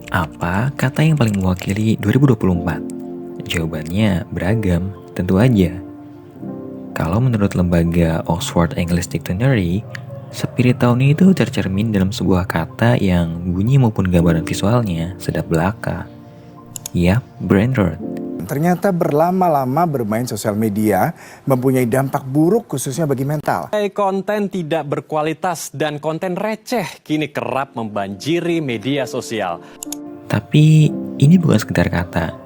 Apa kata yang paling mewakili 2024? Jawabannya beragam, tentu aja. Kalau menurut lembaga Oxford English Dictionary, spirit tahun ini tuh tercermin dalam sebuah kata yang bunyi maupun gambaran visualnya sedap belaka. Yap, brain rot. Ternyata berlama-lama bermain sosial media mempunyai dampak buruk khususnya bagi mental. Konten tidak berkualitas dan konten receh kini kerap membanjiri media sosial. Tapi ini bukan sekedar kata.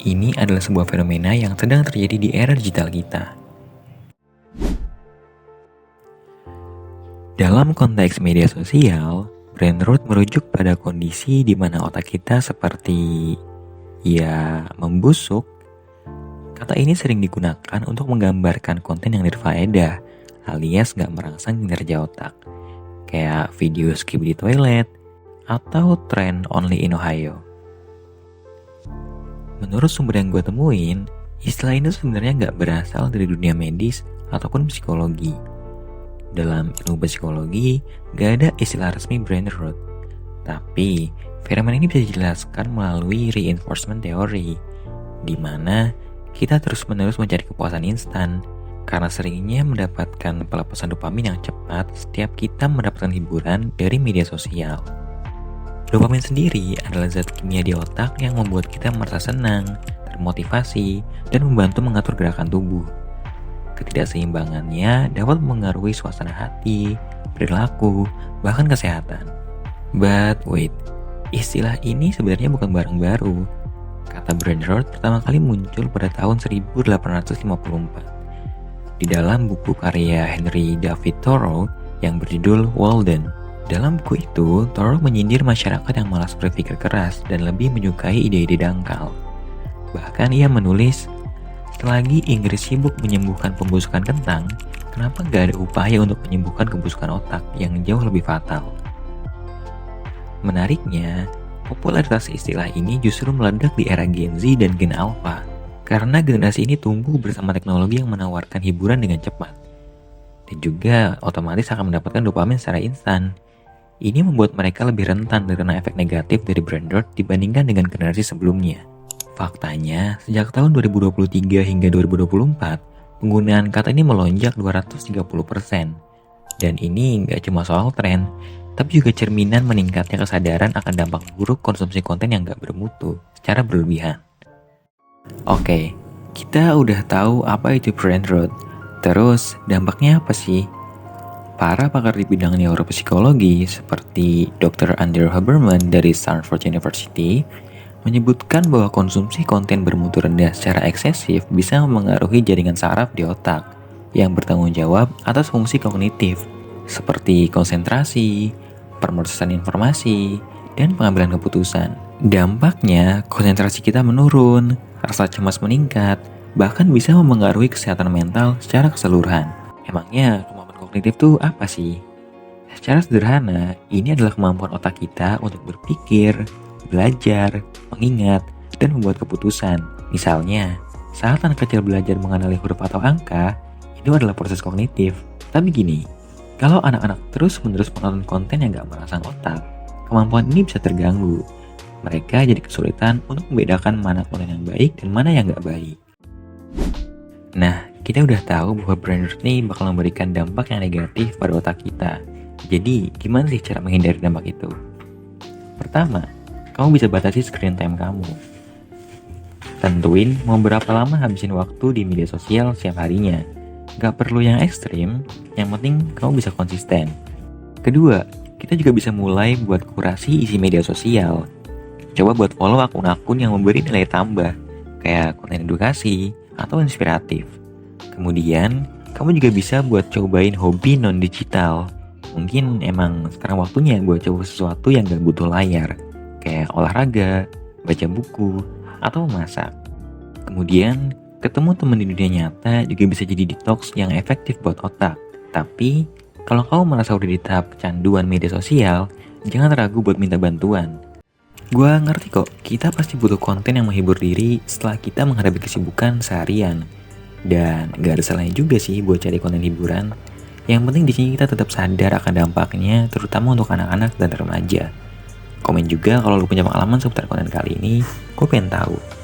Ini adalah sebuah fenomena yang sedang terjadi di era digital kita. Dalam konteks media sosial, brain rot merujuk pada kondisi di mana otak kita seperti membusuk. Kata ini sering digunakan untuk menggambarkan konten yang berfaedah, alias gak merangsang kinerja otak. Kayak video skip di toilet, atau trend only in Ohio. Menurut sumber yang gue temuin, istilah ini sebenarnya gak berasal dari dunia medis ataupun psikologi. Dalam ilmu psikologi, gak ada istilah resmi brain rot. Tapi, fenomena ini bisa dijelaskan melalui reinforcement theory, di mana kita terus-menerus mencari kepuasan instan karena seringnya mendapatkan pelepasan dopamin yang cepat setiap kita mendapatkan hiburan dari media sosial. Dopamin sendiri adalah zat kimia di otak yang membuat kita merasa senang, termotivasi, dan membantu mengatur gerakan tubuh. Ketidakseimbangannya dapat mengaruhi suasana hati, perilaku, bahkan kesehatan. But wait, istilah ini sebenarnya bukan barang baru. Kata brain rot pertama kali muncul pada tahun 1854 di dalam buku karya Henry David Thoreau yang berjudul Walden. Dalam buku itu, Thoreau menyindir masyarakat yang malas berpikir keras dan lebih menyukai ide-ide dangkal. Bahkan ia menulis, selagi Inggris sibuk menyembuhkan pembusukan kentang, kenapa gak ada upaya untuk menyembuhkan kebusukan otak yang jauh lebih fatal? Menariknya, popularitas istilah ini justru meledak di era Gen Z dan Gen Alpha karena generasi ini tumbuh bersama teknologi yang menawarkan hiburan dengan cepat dan juga otomatis akan mendapatkan dopamin secara instan. Ini membuat mereka lebih rentan terkena efek negatif dari brain rot dibandingkan dengan generasi sebelumnya. Faktanya, sejak tahun 2023 hingga 2024, penggunaan kata ini melonjak 230%. Dan ini nggak cuma soal tren, tapi juga cerminan meningkatnya kesadaran akan dampak buruk konsumsi konten yang gak bermutu secara berlebihan. Oke, kita udah tahu apa itu brain rot. Terus, dampaknya apa sih? Para pakar di bidang neuropsikologi seperti Dr. Andrew Huberman dari Stanford University menyebutkan bahwa konsumsi konten bermutu rendah secara eksesif bisa memengaruhi jaringan saraf di otak yang bertanggung jawab atas fungsi kognitif seperti konsentrasi, pemrosesan informasi, dan pengambilan keputusan. Dampaknya, konsentrasi kita menurun, rasa cemas meningkat, bahkan bisa memengaruhi kesehatan mental secara keseluruhan. Emangnya kemampuan kognitif itu apa sih? Secara sederhana, ini adalah kemampuan otak kita untuk berpikir, belajar, mengingat, dan membuat keputusan. Misalnya, saat anak kecil belajar mengenali huruf atau angka, itu adalah proses kognitif. Tapi gini, kalau anak-anak terus-menerus menonton konten yang gak merangsang otak, kemampuan ini bisa terganggu. Mereka jadi kesulitan untuk membedakan mana konten yang baik dan mana yang gak baik. Nah, kita udah tahu bahwa brain rot ini bakal memberikan dampak yang negatif pada otak kita. Jadi, gimana sih cara menghindari dampak itu? Pertama, kamu bisa batasi screen time kamu. Tentuin mau berapa lama habisin waktu di media sosial setiap harinya. Gak perlu yang ekstrim, yang penting kamu bisa konsisten. Kedua, kita juga bisa mulai buat kurasi isi media sosial. Coba buat follow akun-akun yang memberi nilai tambah, kayak konten edukasi atau inspiratif. Kemudian, kamu juga bisa buat cobain hobi non-digital. Mungkin emang sekarang waktunya buat coba sesuatu yang gak butuh layar, kayak olahraga, baca buku, atau memasak. Kemudian, ketemu teman di dunia nyata juga bisa jadi detox yang efektif buat otak. Tapi, kalau kamu merasa udah di tahap kecanduan media sosial, jangan ragu buat minta bantuan. Gua ngerti kok, kita pasti butuh konten yang menghibur diri setelah kita menghadapi kesibukan seharian. Dan gak ada salahnya juga sih buat cari konten hiburan. Yang penting di sini kita tetap sadar akan dampaknya, terutama untuk anak-anak dan remaja. Komen juga kalau lu punya pengalaman seputar konten kali ini, gue pengen tahu.